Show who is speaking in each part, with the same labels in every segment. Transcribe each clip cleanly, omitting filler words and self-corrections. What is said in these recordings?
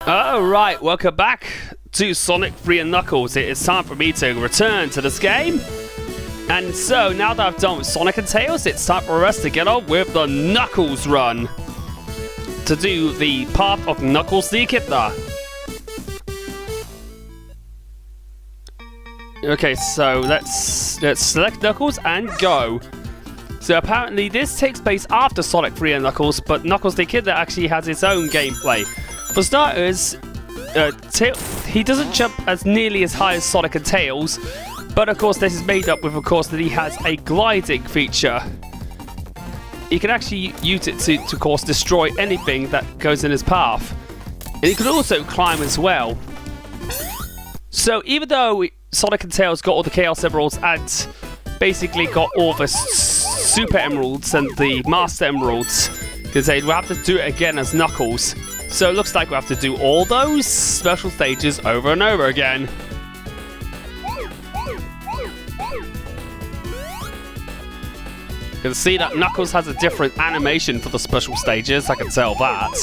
Speaker 1: Alright, welcome back to Sonic 3 and Knuckles. It is time for me to return to this game. And so, now that I've done with Sonic and Tails, it's time for us to get on with the Knuckles run. To do the path of Knuckles the Echidna. Okay, so let's select Knuckles and go. So apparently this takes place after Sonic 3 and Knuckles, but Knuckles the Echidna actually has its own gameplay. For starters, he doesn't jump as nearly as high as Sonic and Tails, but of course this is made up with, of course, that he has a gliding feature. He can actually use it to of course, destroy anything that goes in his path. And he can also climb as well. So even though Sonic and Tails got all the Chaos Emeralds and basically got all the Super Emeralds and the Master Emeralds, because we'll have to do it again as Knuckles. So it looks like we'll have to do all those special stages over and over again. You can see that Knuckles has a different animation for the special stages, I can tell that.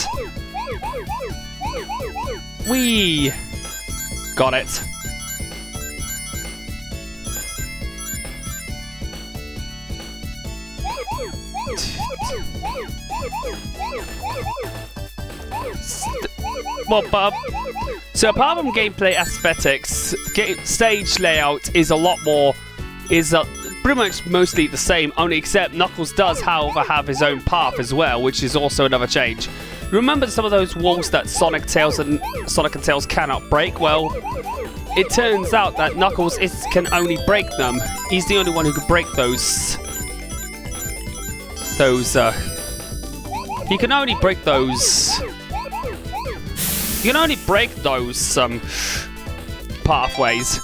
Speaker 1: Whee! Got it. Well, so apart from gameplay aesthetics, stage layout is a lot more, pretty much mostly the same, only except Knuckles does, however, have his own path as well, which is also another change. Remember some of those walls that Sonic and Tails cannot break? Well, it turns out that Knuckles can only break them. He's the only one who can break those. He can only break those. You can only break those pathways.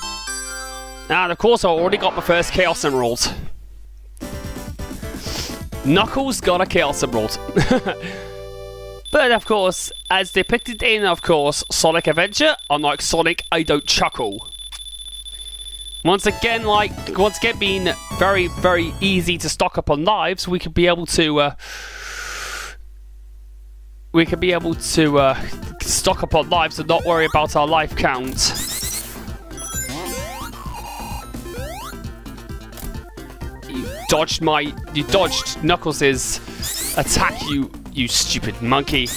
Speaker 1: And of course, I already got my first Chaos Emerald. Knuckles got a Chaos Emerald. But of course, as depicted in, of course, Sonic Adventure, unlike Sonic, I don't chuckle. Once again being very, very easy to stock up on lives, we could be able to stock up on lives and not worry about our life count. You dodged Knuckles' attack, you stupid monkey.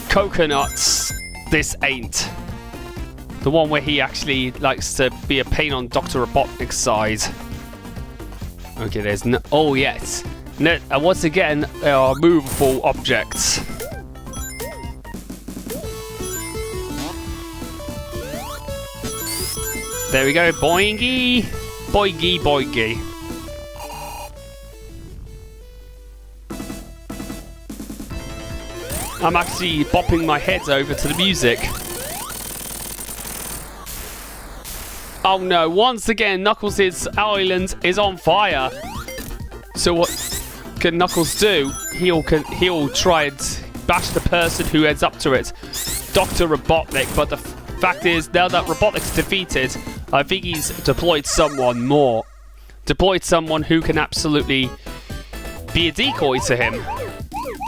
Speaker 1: Coconuts, this ain't. The one where he actually likes to be a pain on Dr. Robotnik's side. Okay, there's no... Oh, yes. Once again, there are movable objects. There we go. Boingy. Boingy, boingy. I'm actually bopping my head over to the music. Oh no, once again, Knuckles' island is on fire. So what can Knuckles do? He'll try and bash the person who heads up to it, Dr. Robotnik, but the fact is, now that Robotnik's defeated, I think he's deployed someone more. Deployed someone who can absolutely be a decoy to him.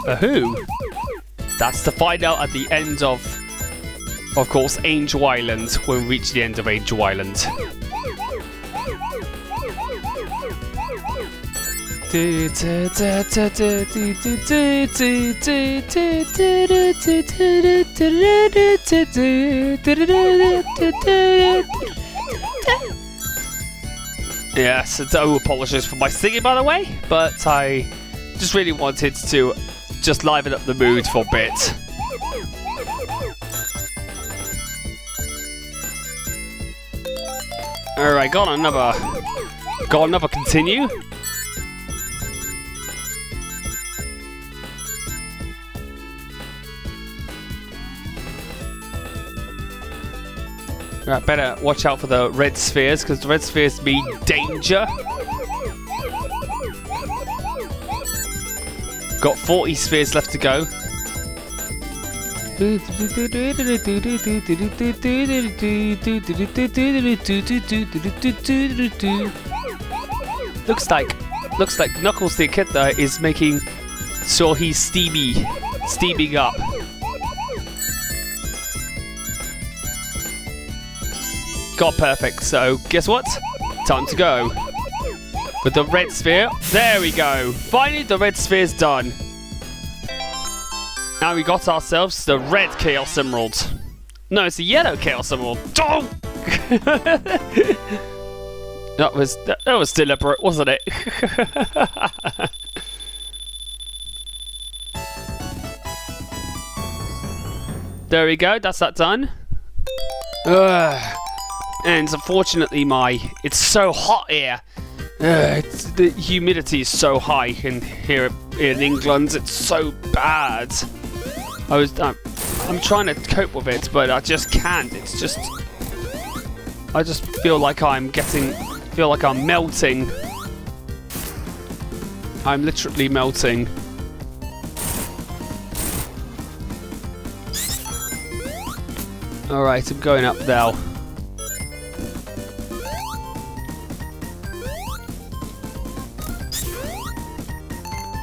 Speaker 1: But who? That's to find out at the end of course, Angel Island, when we reach the end of Angel Island. Yes, I do apologize for my singing, by the way, but I just really wanted to just liven up the mood for a bit. Alright, got another continue. Right, better watch out for the red spheres, because the red spheres mean danger. Got 40 spheres left to go. Looks like Knuckles the Echidna is making sure he's steaming up. got perfect. So guess what? Time to go. With the red sphere. There we go. Finally, the red sphere's done. Now we got ourselves the red Chaos Emerald. No, it's the yellow Chaos Emerald. Oh! that was deliberate, wasn't it? There we go. That's that done. Ugh. And unfortunately, it's so hot here. The humidity is so high here in England. It's so bad. I'm trying to cope with it, but I just can't. It's just, I just feel like I'm melting. I'm literally melting. All right, I'm going up now.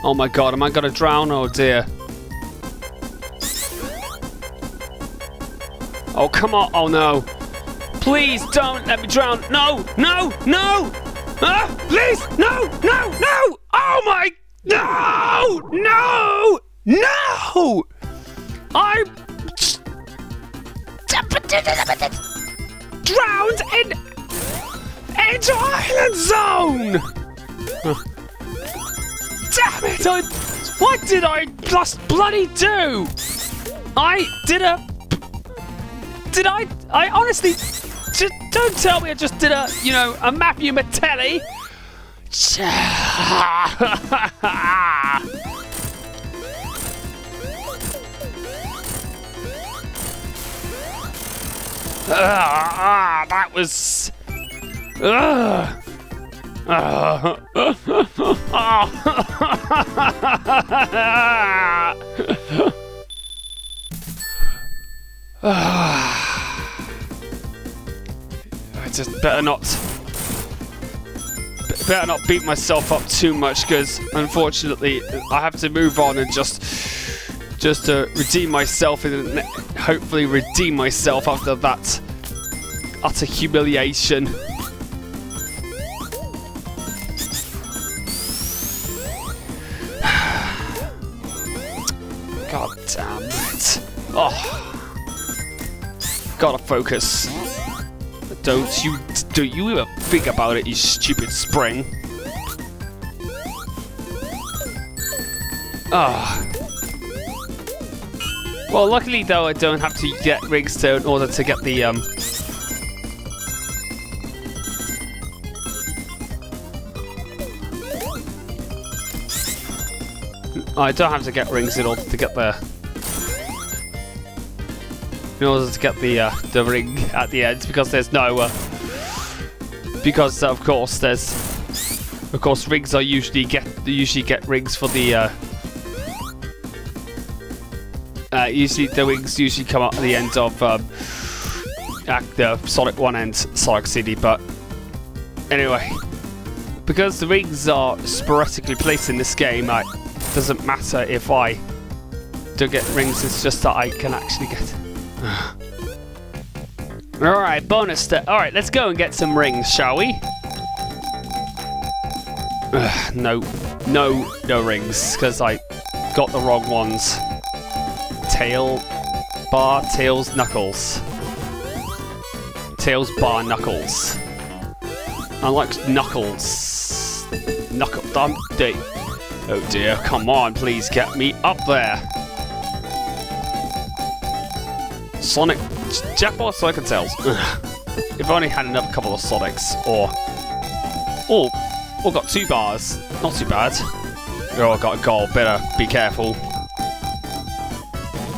Speaker 1: Oh my god, am I gonna drown? Oh dear. Oh, come on. Oh no. Please don't let me drown. No, no, no! Ah, please! No, no, no! Oh my... No! No! No! I'm... drowned in... Angel Island Zone! Damn it! What did I just bloody do? I honestly... Just don't tell me I just did a Matthew Mattelli. That was... I just better not beat myself up too much, because unfortunately I have to move on and just to redeem myself and hopefully redeem myself after that utter humiliation. God damn it. Oh. Gotta focus. Don't you even think about it, you stupid spring. Ah. Well, luckily though, I don't have to get rigs in order to get the I don't have to get rings in order to get the ring at the end, because there's no because of course rings are usually get rings for the usually the rings usually come up at the end of the Sonic 1 and Sonic City. But anyway, because the rings are sporadically placed in this game, it doesn't matter if I don't get rings, it's just that I can actually get. Alright, bonus. Alright, let's go and get some rings, shall we? No rings, because I got the wrong ones. Tails, Knuckles. Tails, bar, Knuckles. I like Knuckles. Oh dear, come on, please get me up there. Sonic, Jackpot, Sonic and Tails. If I only had another couple of Sonics, or got 2 bars, not too bad. Oh, I got a goal. Better be careful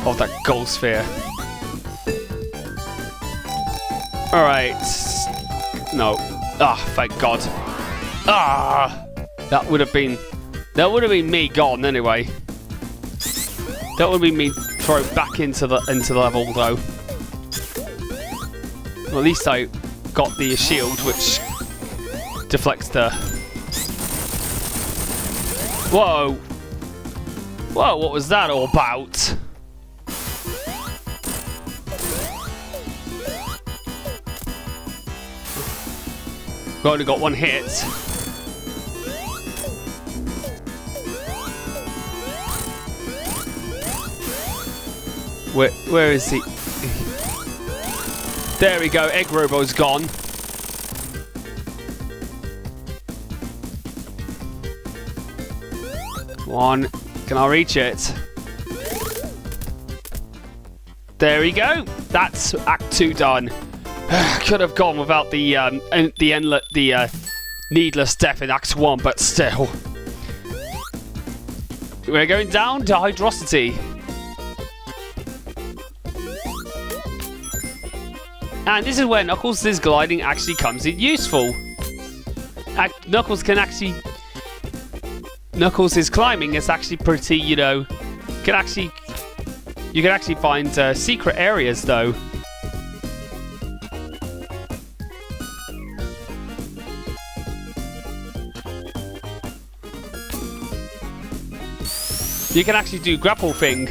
Speaker 1: of that gold sphere. All right, no. Ah, thank God. Ah, that would have been me gone anyway. That would be me thrown back into the level though. Well, at least I got the shield, which deflects the. Whoa! Whoa! What was that all about? We've only got one hit. Where is he? There we go. Egg Robo's gone. Come on. Can I reach it? There we go. That's Act 2 done. Could have gone without the needless death in Act 1, but still. We're going down to Hydrocity. And this is where Knuckles' gliding actually comes in useful. Knuckles' climbing is actually pretty, you know, you can actually find secret areas though. You can actually do grapple thing.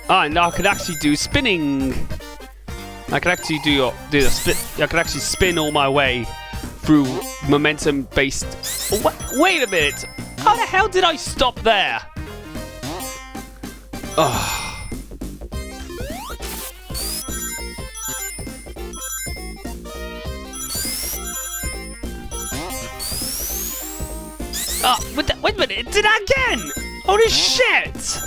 Speaker 1: And I could actually do spinning. I could actually do the spin. I could actually spin all my way through momentum-based. Oh, wait a minute! How the hell did I stop there? Oh. Wait a minute! Did that again? Holy shit!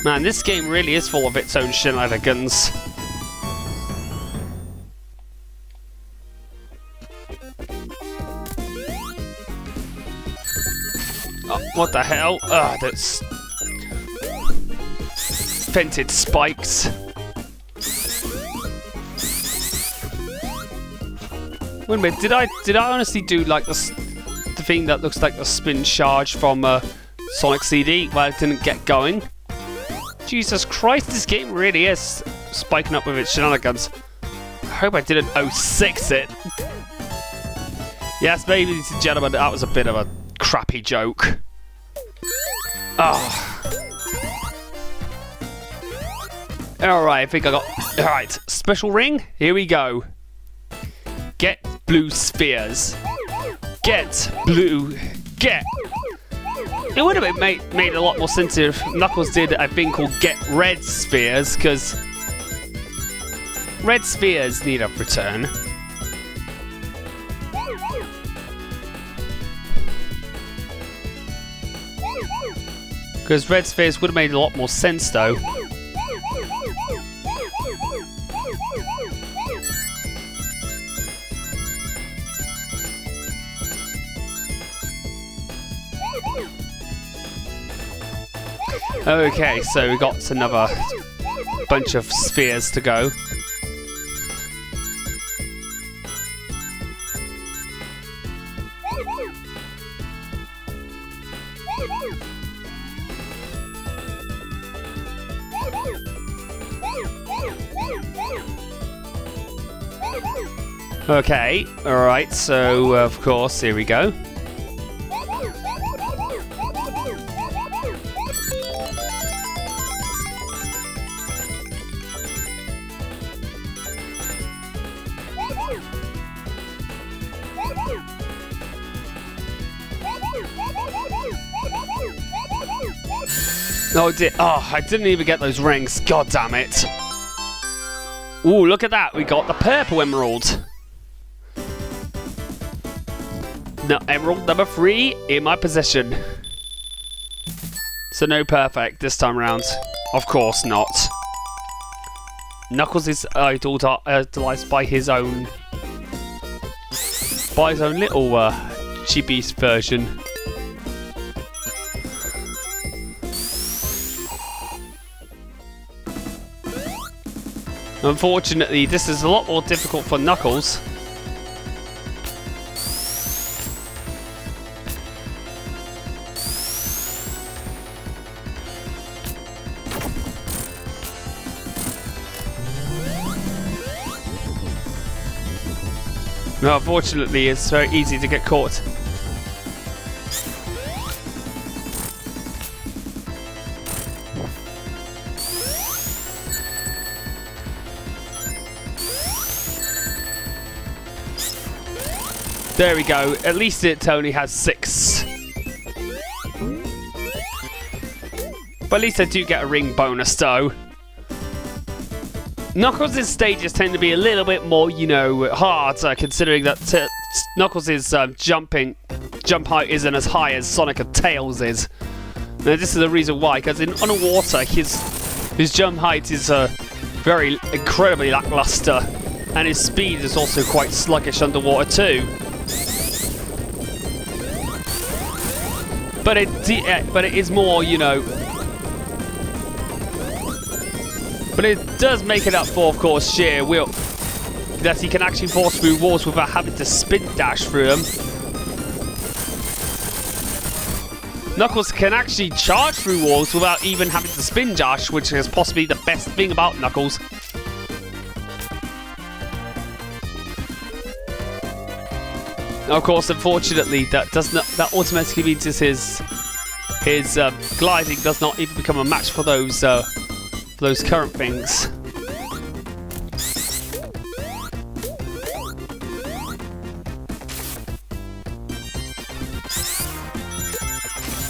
Speaker 1: Man, this game really is full of its own shenanigans. Oh, what the hell? Ugh, that's vented spikes. Wait a minute, did I honestly do like the thing that looks like the spin charge from Sonic CD while it didn't get going? Jesus Christ, this game really is spiking up with its shenanigans. I hope I didn't 06 it. Yes, ladies and gentlemen, that was a bit of a crappy joke. Oh. Alright, I think I got... Alright, special ring, here we go. Get blue spheres. Get blue... Get... It would have made a lot more sense if Knuckles did a thing called Get Red Spheres, because red spheres need a return. Because red spheres would have made a lot more sense, though. Okay, so we got another bunch of spheres to go. Okay, alright, so of course, here we go. Oh, I didn't even get those rings. God damn it. Ooh, look at that. We got the purple emerald. Now, emerald number 3 in my possession. So no perfect this time around. Of course not. Knuckles is idolized by his own little chibi version. Unfortunately, this is a lot more difficult for Knuckles. No, unfortunately, it's very easy to get caught. There we go. At least it only has 6. But at least I do get a ring bonus, though. Knuckles' stages tend to be a little bit more, you know, harder, considering that Knuckles' jump height isn't as high as Sonic and Tails is. Now, this is the reason why, because in underwater, his jump height is very incredibly lackluster, and his speed is also quite sluggish underwater too. But it is more, you know. But it does make it up for, of course, sheer will that he can actually force through walls without having to spin dash through them. Knuckles can actually charge through walls without even having to spin dash, which is possibly the best thing about Knuckles. Of course, unfortunately, that automatically means his gliding does not even become a match for those current things.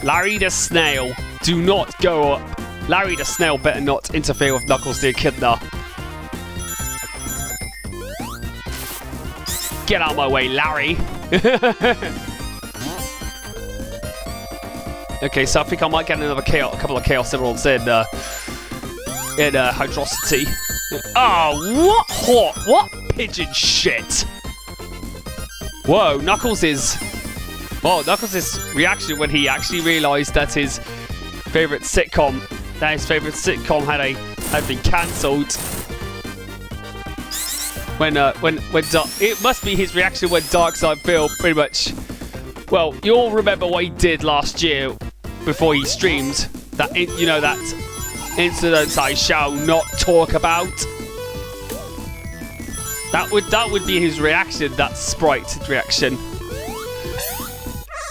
Speaker 1: Larry the Snail, do not go up. Larry the Snail better not interfere with Knuckles the Echidna. Get out of my way, Larry. Okay, so I think I might get a couple of Chaos Emeralds in Hydrocity. Oh, what pigeon shit! Whoa, Knuckles' reaction when he actually realised that his favourite sitcom had been cancelled. It must be his reaction when Darkside Phil pretty much. Well, you all remember what he did last year before he streamed. That incident I shall not talk about. That would be his reaction. That sprite reaction.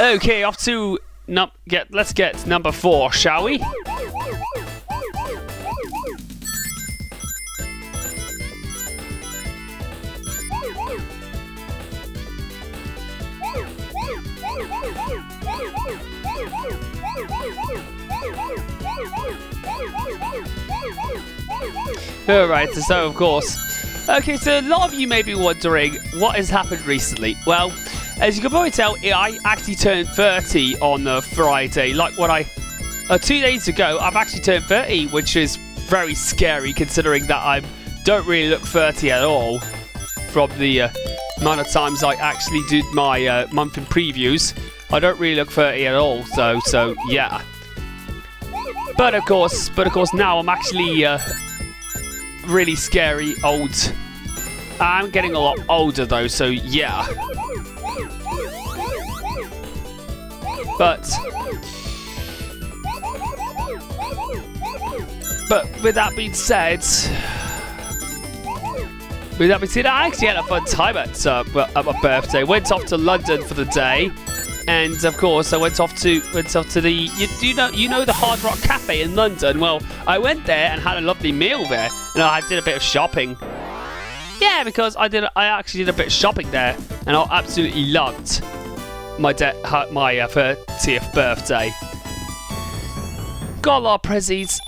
Speaker 1: Okay, off to let's get number 4, shall we? Alright, so of course. Okay, so a lot of you may be wondering what has happened recently. Well, as you can probably tell, I actually turned 30 on Friday. Like 2 days ago, I've actually turned 30, which is very scary considering that I don't really look 30 at all from the amount of times I actually did my month in previews. I don't really look 30 at all, so yeah. But of course, now I'm actually really scary old. I'm getting a lot older though, so yeah. But with that being said, I actually had a fun time at my birthday. Went off to London for the day, and of course I went off to the you know the Hard Rock Cafe in London. Well, I went there and had a lovely meal there, and I did a bit of shopping. Yeah, because I actually did a bit of shopping there, and I absolutely loved my 30th birthday. Got a lot of prezzies.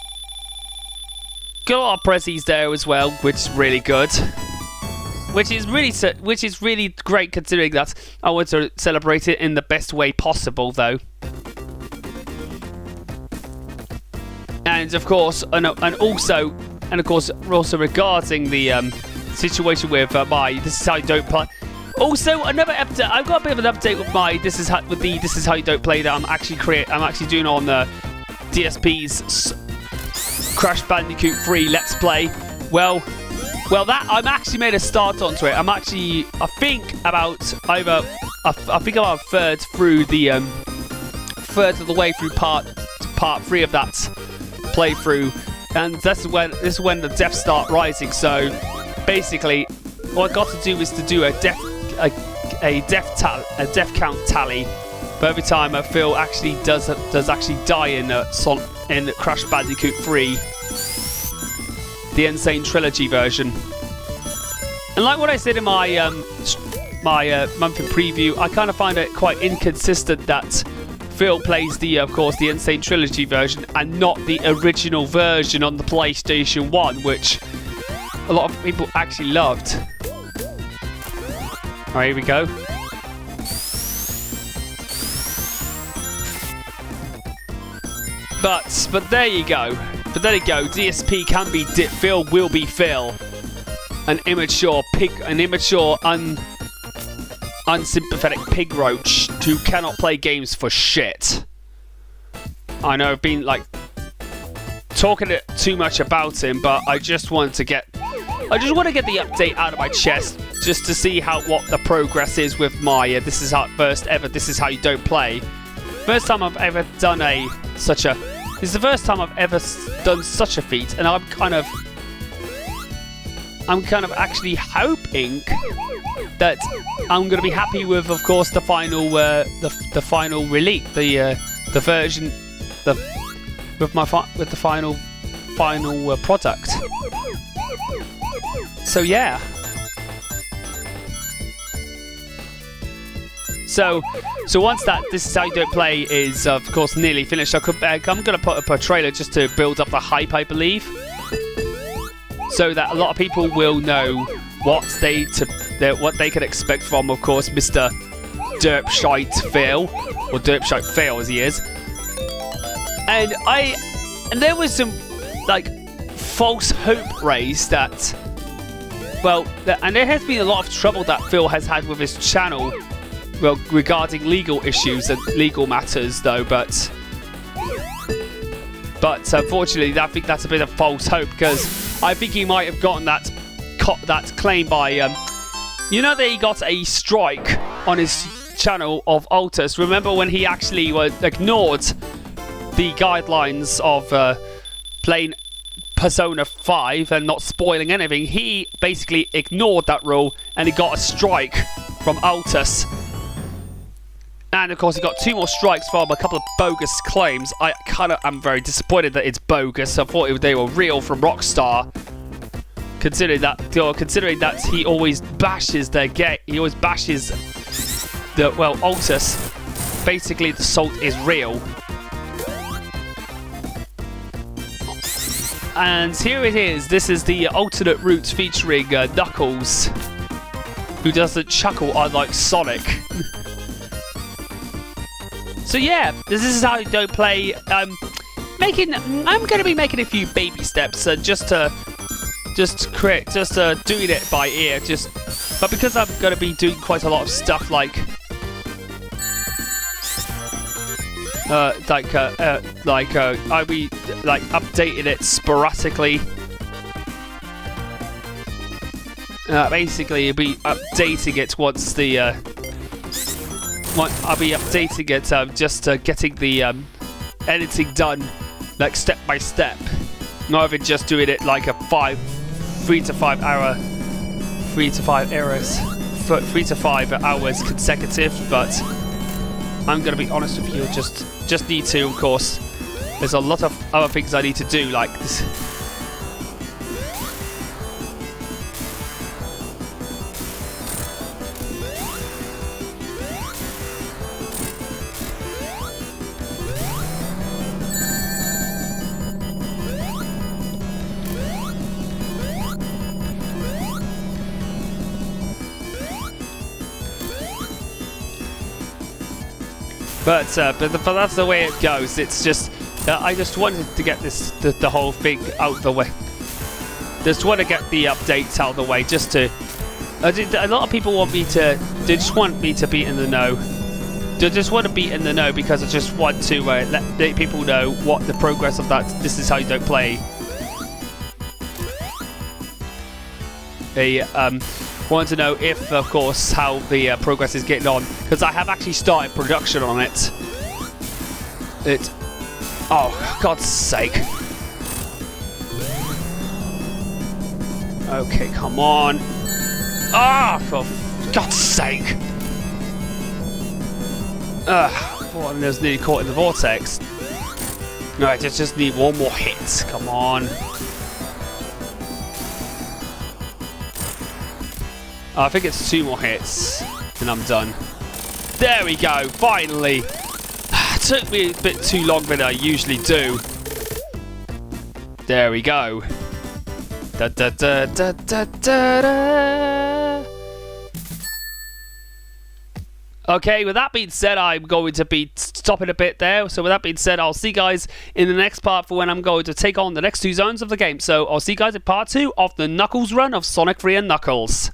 Speaker 1: Got a lot of prezzies there as well, which is really good. Which is really great considering that I want to celebrate it in the best way possible, though. And of course, also regarding the situation with my This Is How You Don't Play. Also, another update. I've got a bit of an update with my This Is How You Don't Play that I'm actually doing on the DSP's Crash Bandicoot 3 Let's Play. Well, that I've actually made a start onto it. I think about a third through the third of the way through part 3 of that playthrough, and this is when the deaths start rising. So basically, what I've got to do is to do a death count tally for every time Phil actually does actually die in Crash Bandicoot 3. The Insane Trilogy version. And like what I said in my my monthly preview, I kind of find it quite inconsistent that Phil plays of course, the Insane Trilogy version and not the original version on the PlayStation 1, which a lot of people actually loved. Alright, here we go. But there you go. But there you go. DSP can be Phil will be Phil. An immature unsympathetic pig roach who cannot play games for shit. I know I've been like talking too much about him, but I just want to get the update out of my chest just to see what the progress is with my this is how you don't play. First time I've ever done this is the first time I've ever done such a feat, and I'm kind of actually hoping that I'm going to be happy with, of course, the final the final release, the version, with the final product. So yeah. So once this is how you don't play is of course nearly finished, I'm going to put up a trailer just to build up the hype, I believe, so that a lot of people will know what they can expect from, of course, Mr. Derpshite Phil, or Derpshite Phil as he is. And there was some like false hope raised that, and there has been a lot of trouble that Phil has had with his channel. Well, regarding legal issues and legal matters, though, but unfortunately, I think that's a bit of false hope, because I think he might have gotten that claim by, you know, that he got a strike on his channel of Altus. Remember when he actually ignored the guidelines of playing Persona 5 and not spoiling anything? He basically ignored that rule, and he got a strike from Altus. And of course, he got 2 more strikes from a couple of bogus claims. I kind of am very disappointed that it's bogus. I thought they were real from Rockstar. Considering that he always bashes Altus. Basically, the salt is real. And here it is. This is the alternate route featuring Knuckles, who doesn't chuckle unlike Sonic. So yeah, this is how you don't play. I'm going to be making a few baby steps, just doing it by ear. But because I'm going to be doing quite a lot of stuff like I'll be updating it sporadically. Basically, I'll be updating it once I'll be updating it, just getting the editing done, like step by step, rather than just doing it like a 3 to 5 hours consecutive. But I'm gonna be honest with you, just need to, of course, there's a lot of other things I need to do, like this. But that's the way it goes. It's just I just wanted to get the whole thing out of the way. Just want to get the updates out of the way. Just to a lot of people want me to. They just want me to be in the know. They just want to be in the know because I just want to let people know what the progress of that. This is how you don't play. They want to know if, of course, how the progress is getting on, because I have actually started production on it. Oh, God's sake. Okay, come on. Ah, for God's sake. Oh, I was nearly caught in the vortex. No, I just need one more hit. Come on. I think it's 2 more hits, and I'm done. There we go, finally. Took me a bit too long than I usually do. There we go. Da da da da da da da. Okay, with that being said, I'm going to be stopping a bit there. So with that being said, I'll see you guys in the next part for when I'm going to take on the next 2 zones of the game. So I'll see you guys in part 2 of the Knuckles run of Sonic 3 and Knuckles.